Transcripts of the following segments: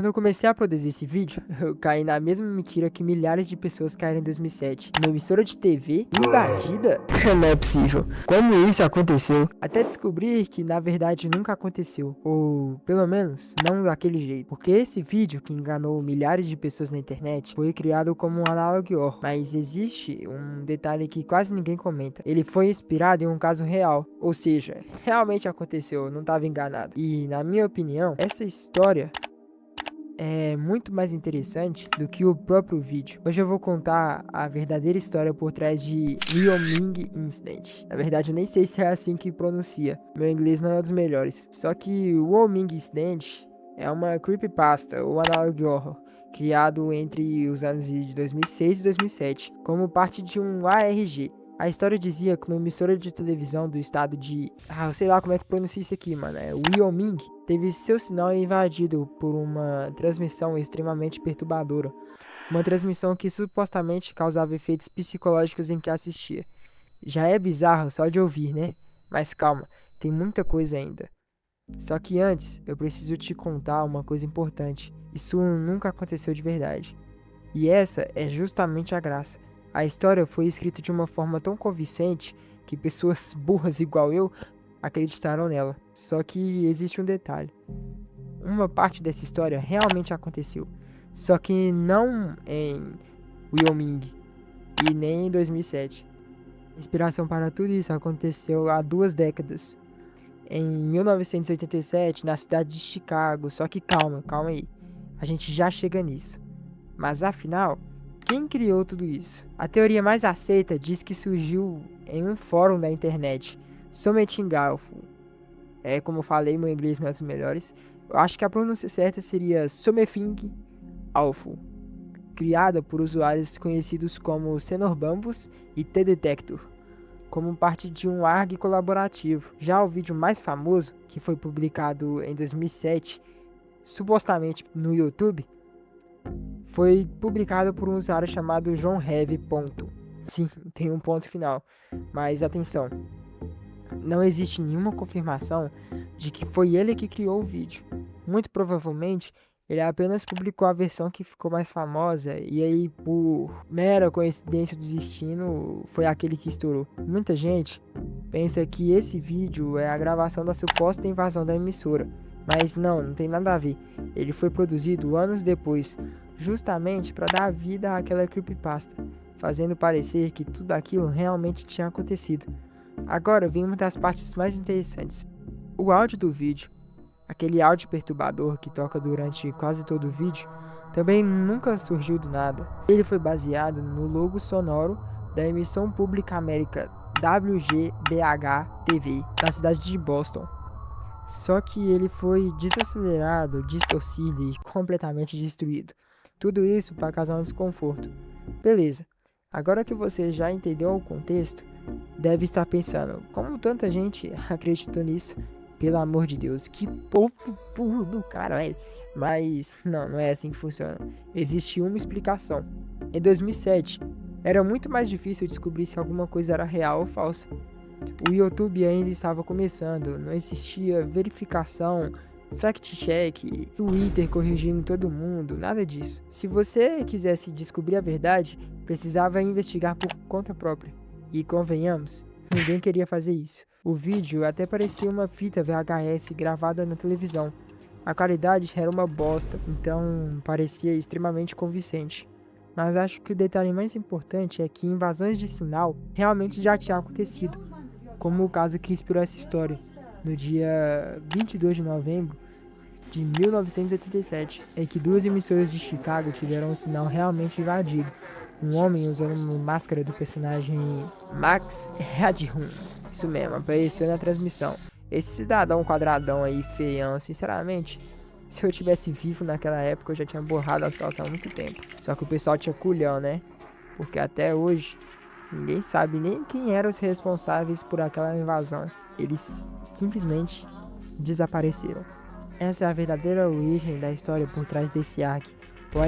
Quando eu comecei a produzir esse vídeo, eu caí na mesma mentira que milhares de pessoas caíram em 2007. Uma emissora de TV invadida? Não é possível. Como isso aconteceu? Até descobrir que na verdade nunca aconteceu. Ou pelo menos não daquele jeito. Porque esse vídeo que enganou milhares de pessoas na internet foi criado como um analog horror. Mas existe um detalhe que quase ninguém comenta. Ele foi inspirado em um caso real. Ou seja, realmente aconteceu, eu não estava enganado. E na minha opinião, essa história é muito mais interessante do que o próprio vídeo. Hoje eu vou contar a verdadeira história por trás de Wyoming Incident. Na verdade, eu nem sei se é assim que pronuncia. Meu inglês não é dos melhores. Só que o Wyoming Incident é uma creepypasta ou analog horror criado entre os anos de 2006 e 2007, como parte de um ARG. A história dizia que uma emissora de televisão do estado de... eu sei lá como é que pronuncia isso aqui, mano. É Wyoming. Teve seu sinal invadido por uma transmissão extremamente perturbadora. Uma transmissão que supostamente causava efeitos psicológicos em quem assistia. Já é bizarro só de ouvir, né? Mas calma, tem muita coisa ainda. Só que antes, eu preciso te contar uma coisa importante. Isso nunca aconteceu de verdade. E essa é justamente a graça. A história foi escrita de uma forma tão convincente que pessoas burras igual eu acreditaram nela. Só que existe um detalhe. Uma parte dessa história realmente aconteceu. Só que não em Wyoming e nem em 2007. A inspiração para tudo isso aconteceu há 2 décadas. Em 1987, na cidade de Chicago. Só que calma aí. A gente já chega nisso. Mas afinal, quem criou tudo isso? A teoria mais aceita diz que surgiu em um fórum da internet, Sometingaufu. Como eu falei, meu inglês não é dos melhores. Eu acho que a pronúncia certa seria Something Awful, criada por usuários conhecidos como Xenorbambus e T-Detector, como parte de um ARG colaborativo. Já o vídeo mais famoso, que foi publicado em 2007, supostamente no YouTube, foi publicado por um usuário chamado John Heavy. Sim, tem um ponto final. Mas atenção, não existe nenhuma confirmação de que foi ele que criou o vídeo. Muito provavelmente, ele apenas publicou a versão que ficou mais famosa e aí, por mera coincidência do destino, foi aquele que estourou. Muita gente pensa que esse vídeo é a gravação da suposta invasão da emissora, mas não tem nada a ver. Ele foi produzido anos depois, justamente para dar vida àquela creepypasta, fazendo parecer que tudo aquilo realmente tinha acontecido. Agora vem uma das partes mais interessantes. O áudio do vídeo, aquele áudio perturbador que toca durante quase todo o vídeo, também nunca surgiu do nada. Ele foi baseado no logo sonoro da emissão pública América WGBH-TV da cidade de Boston. Só que ele foi desacelerado, distorcido e completamente destruído. Tudo isso para causar um desconforto. Beleza, agora que você já entendeu o contexto, deve estar pensando, como tanta gente acreditou nisso? Pelo amor de Deus, que povo burro do caralho. Mas não é assim que funciona. Existe uma explicação. Em 2007, era muito mais difícil descobrir se alguma coisa era real ou falsa. O YouTube ainda estava começando, não existia verificação, fact-check, Twitter corrigindo todo mundo, nada disso. Se você quisesse descobrir a verdade, precisava investigar por conta própria. E convenhamos, ninguém queria fazer isso. O vídeo até parecia uma fita VHS gravada na televisão. A qualidade era uma bosta, então parecia extremamente convincente. Mas acho que o detalhe mais importante é que invasões de sinal realmente já tinham acontecido, como o caso que inspirou essa história, no dia 22 de novembro de 1987, em que 2 emissoras de Chicago tiveram o sinal realmente invadido. Um homem usando uma máscara do personagem Max Headroom, isso mesmo, apareceu na transmissão. Esse cidadão quadradão aí, feião, sinceramente, se eu tivesse vivo naquela época eu já tinha borrado a situação há muito tempo. Só que o pessoal tinha culhão, né? Porque até hoje ninguém sabe nem quem eram os responsáveis por aquela invasão. Eles simplesmente desapareceram. Essa é a verdadeira origem da história por trás desse arc, o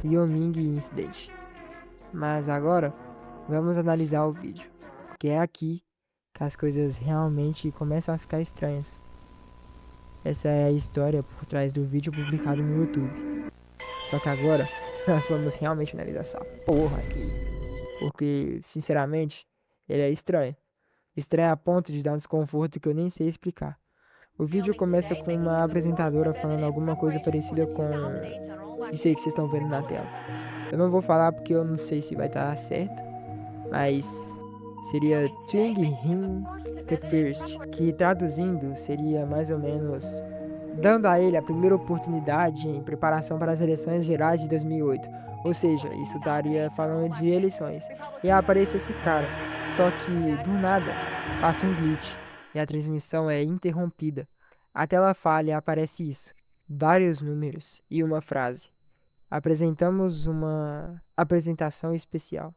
Wyoming Incident. Mas agora, vamos analisar o vídeo, porque é aqui que as coisas realmente começam a ficar estranhas. Essa é a história por trás do vídeo publicado no YouTube. Só que agora, nós vamos realmente analisar essa porra aqui. Porque, sinceramente, ele é estranho. Estranho a ponto de dar um desconforto que eu nem sei explicar. O vídeo começa com uma apresentadora falando alguma coisa parecida com isso aí que vocês estão vendo na tela. Eu não vou falar porque eu não sei se vai estar certo, mas seria Twing Him the First, que traduzindo seria mais ou menos dando a ele a primeira oportunidade em preparação para as eleições gerais de 2008. Ou seja, isso estaria falando de eleições. E aparece esse cara, só que do nada passa um glitch e a transmissão é interrompida. A tela falha e aparece isso: vários números e uma frase. Apresentamos uma apresentação especial.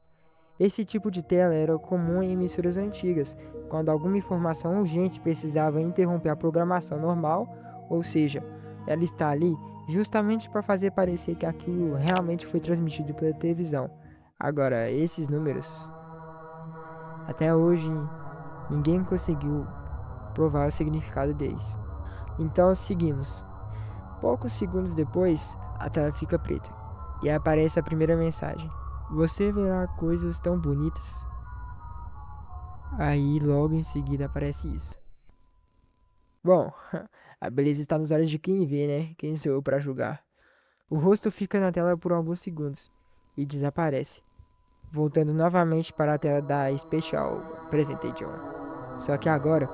Esse tipo de tela era comum em emissoras antigas, quando alguma informação urgente precisava interromper a programação normal, ou seja, ela está ali justamente para fazer parecer que aquilo realmente foi transmitido pela televisão. Agora, esses números, até hoje, ninguém conseguiu provar o significado deles. Então, seguimos. Poucos segundos depois, a tela fica preta e aparece a primeira mensagem: você verá coisas tão bonitas. Aí logo em seguida aparece isso. Bom, a beleza está nos olhos de quem vê, né? Quem sou eu para julgar? O rosto fica na tela por alguns segundos e desaparece, voltando novamente para a tela da Special Presentation. Só que agora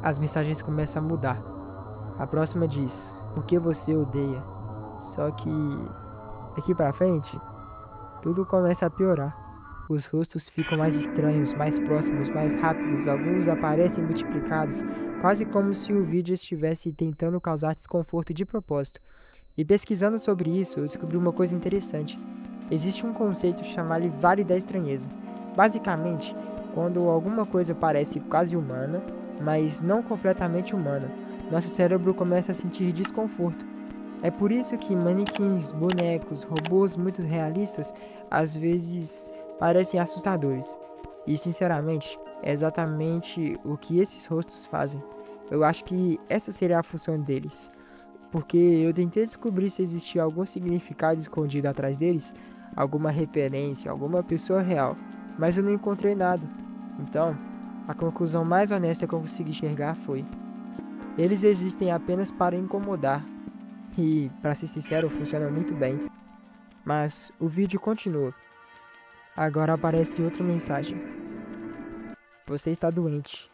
as mensagens começam a mudar. A próxima diz: por que você odeia? Só que daqui para frente tudo começa a piorar. Os rostos ficam mais estranhos, mais próximos, mais rápidos. Alguns aparecem multiplicados, quase como se o vídeo estivesse tentando causar desconforto de propósito. E pesquisando sobre isso, eu descobri uma coisa interessante. Existe um conceito chamado Vale da Estranheza. Basicamente, quando alguma coisa parece quase humana, mas não completamente humana, nosso cérebro começa a sentir desconforto. É por isso que manequins, bonecos, robôs muito realistas às vezes parecem assustadores. E sinceramente, é exatamente o que esses rostos fazem. Eu acho que essa seria a função deles. Porque eu tentei descobrir se existia algum significado escondido atrás deles, alguma referência, alguma pessoa real, mas eu não encontrei nada. Então, a conclusão mais honesta que eu consegui enxergar foi: eles existem apenas para incomodar. E, para ser sincero, funciona muito bem. Mas o vídeo continua. Agora aparece outra mensagem: você está doente.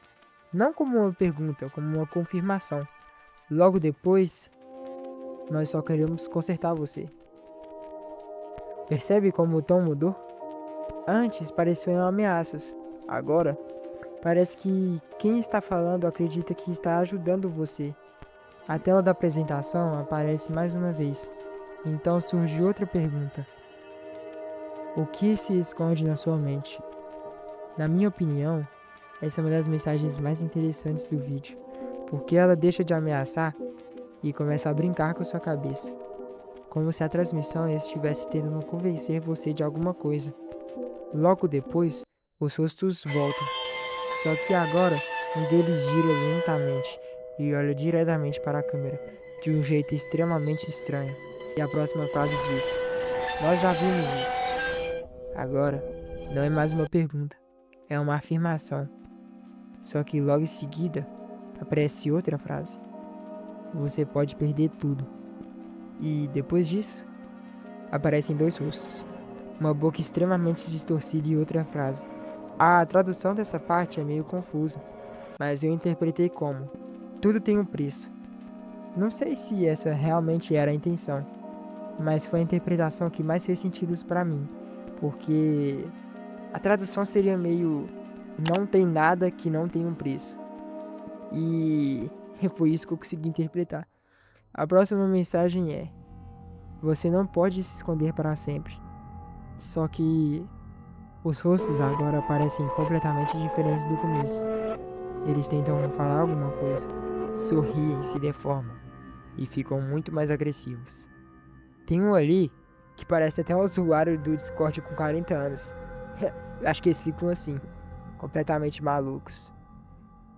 Não como uma pergunta, como uma confirmação. Logo depois, nós só queremos consertar você. Percebe como o tom mudou? Antes pareciam ameaças. Agora, parece que quem está falando acredita que está ajudando você. A tela da apresentação aparece mais uma vez. Então surge outra pergunta: o que se esconde na sua mente? Na minha opinião, essa é uma das mensagens mais interessantes do vídeo, porque ela deixa de ameaçar e começa a brincar com sua cabeça, como se a transmissão estivesse tentando convencer você de alguma coisa. Logo depois, os rostos voltam, só que agora um deles gira lentamente e olha diretamente para a câmera, de um jeito extremamente estranho. E a próxima frase diz: nós já vimos isso. Agora, não é mais uma pergunta, é uma afirmação. Só que logo em seguida, aparece outra frase: você pode perder tudo. E depois disso, aparecem dois rostos, uma boca extremamente distorcida e outra frase. A tradução dessa parte é meio confusa, mas eu interpretei como: tudo tem um preço. Não sei se essa realmente era a intenção, mas foi a interpretação que mais fez sentido para mim, porque a tradução seria meio: não tem nada que não tenha um preço. E foi isso que eu consegui interpretar. A próxima mensagem é: você não pode se esconder para sempre. Só que os rostos agora parecem completamente diferentes do começo. Eles tentam falar alguma coisa, sorriem, se deformam e ficam muito mais agressivos. Tem um ali que parece até um usuário do Discord com 40 anos. Acho que eles ficam assim, completamente malucos.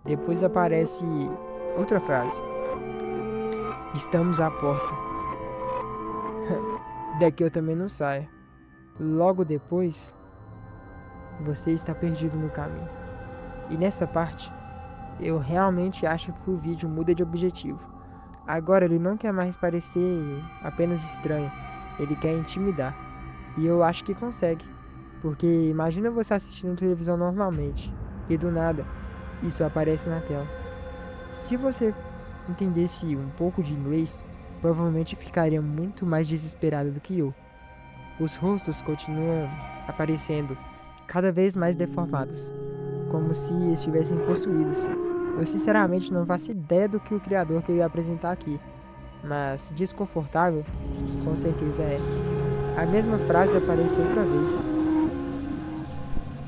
Depois aparece outra frase: Estamos à porta. Daqui eu também não saio. Logo depois, você está perdido no caminho. E nessa parte, eu realmente acho que o vídeo muda de objetivo. Agora ele não quer mais parecer apenas estranho, ele quer intimidar. E eu acho que consegue. Porque imagina você assistindo televisão normalmente, e do nada, isso aparece na tela. Se você entendesse um pouco de inglês, provavelmente ficaria muito mais desesperado do que eu. Os rostos continuam aparecendo, cada vez mais deformados, como se estivessem possuídos. Eu sinceramente não faço ideia do que o criador queria apresentar aqui, mas desconfortável, com certeza é. A mesma frase aparece outra vez.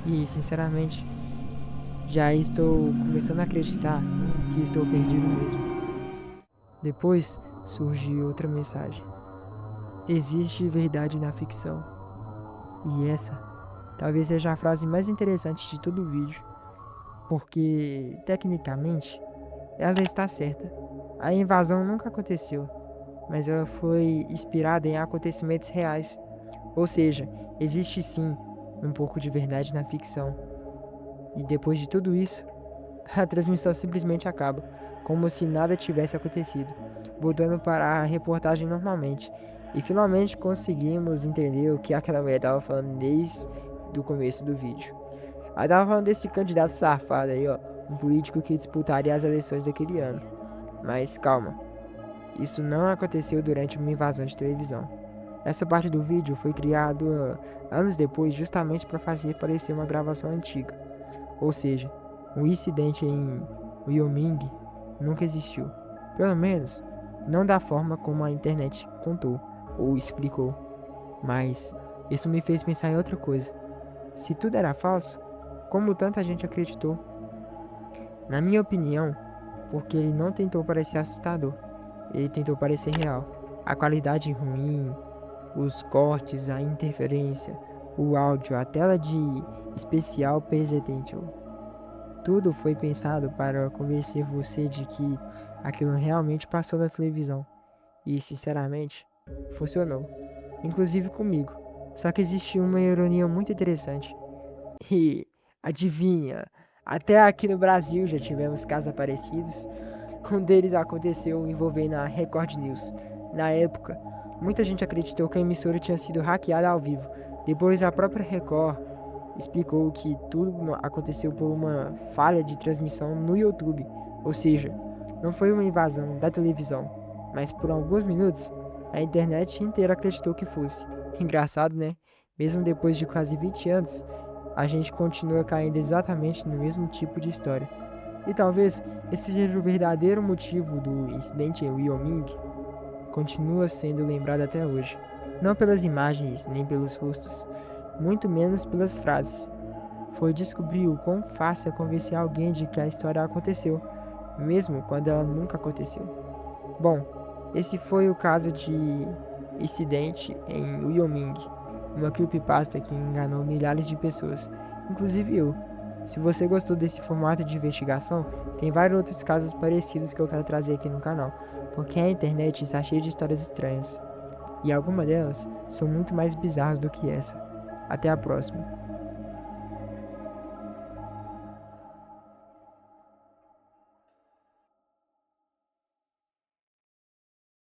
E, sinceramente, já estou começando a acreditar que estou perdido mesmo. Depois surge outra mensagem. Existe verdade na ficção. E essa talvez seja a frase mais interessante de todo o vídeo, porque, tecnicamente, ela está certa. A invasão nunca aconteceu, mas ela foi inspirada em acontecimentos reais. Ou seja, existe sim um pouco de verdade na ficção. E depois de tudo isso, a transmissão simplesmente acaba, como se nada tivesse acontecido, voltando para a reportagem normalmente. E finalmente conseguimos entender o que aquela mulher estava falando desde o começo do vídeo. Ela estava falando desse candidato safado aí, ó, um político que disputaria as eleições daquele ano. Mas calma, isso não aconteceu durante uma invasão de televisão. Essa parte do vídeo foi criada anos depois justamente para fazer parecer uma gravação antiga. Ou seja, o incidente em Wyoming nunca existiu. Pelo menos, não da forma como a internet contou ou explicou. Mas isso me fez pensar em outra coisa. Se tudo era falso, como tanta gente acreditou? Na minha opinião, porque ele não tentou parecer assustador, ele tentou parecer real. A qualidade ruim, os cortes, a interferência, o áudio, a tela de especial presidential. Tudo foi pensado para convencer você de que aquilo realmente passou na televisão. E, sinceramente, funcionou. Inclusive comigo. Só que existe uma ironia muito interessante. E, adivinha, até aqui no Brasil já tivemos casos parecidos. Um deles aconteceu envolvendo a Record News. Na época, muita gente acreditou que a emissora tinha sido hackeada ao vivo. Depois, a própria Record explicou que tudo aconteceu por uma falha de transmissão no YouTube. Ou seja, não foi uma invasão da televisão, mas por alguns minutos a internet inteira acreditou que fosse. Engraçado, né? Mesmo depois de quase 20 anos, a gente continua caindo exatamente no mesmo tipo de história. E talvez esse seja o verdadeiro motivo do incidente em Wyoming. Continua sendo lembrado até hoje. Não pelas imagens nem pelos rostos, muito menos pelas frases. Foi descobrir o quão fácil é convencer alguém de que a história aconteceu, mesmo quando ela nunca aconteceu. Bom, esse foi o caso de incidente em Wyoming, uma creepypasta que enganou milhares de pessoas, inclusive eu. Se você gostou desse formato de investigação, tem vários outros casos parecidos que eu quero trazer aqui no canal, porque a internet está cheia de histórias estranhas, e algumas delas são muito mais bizarras do que essa. Até a próxima.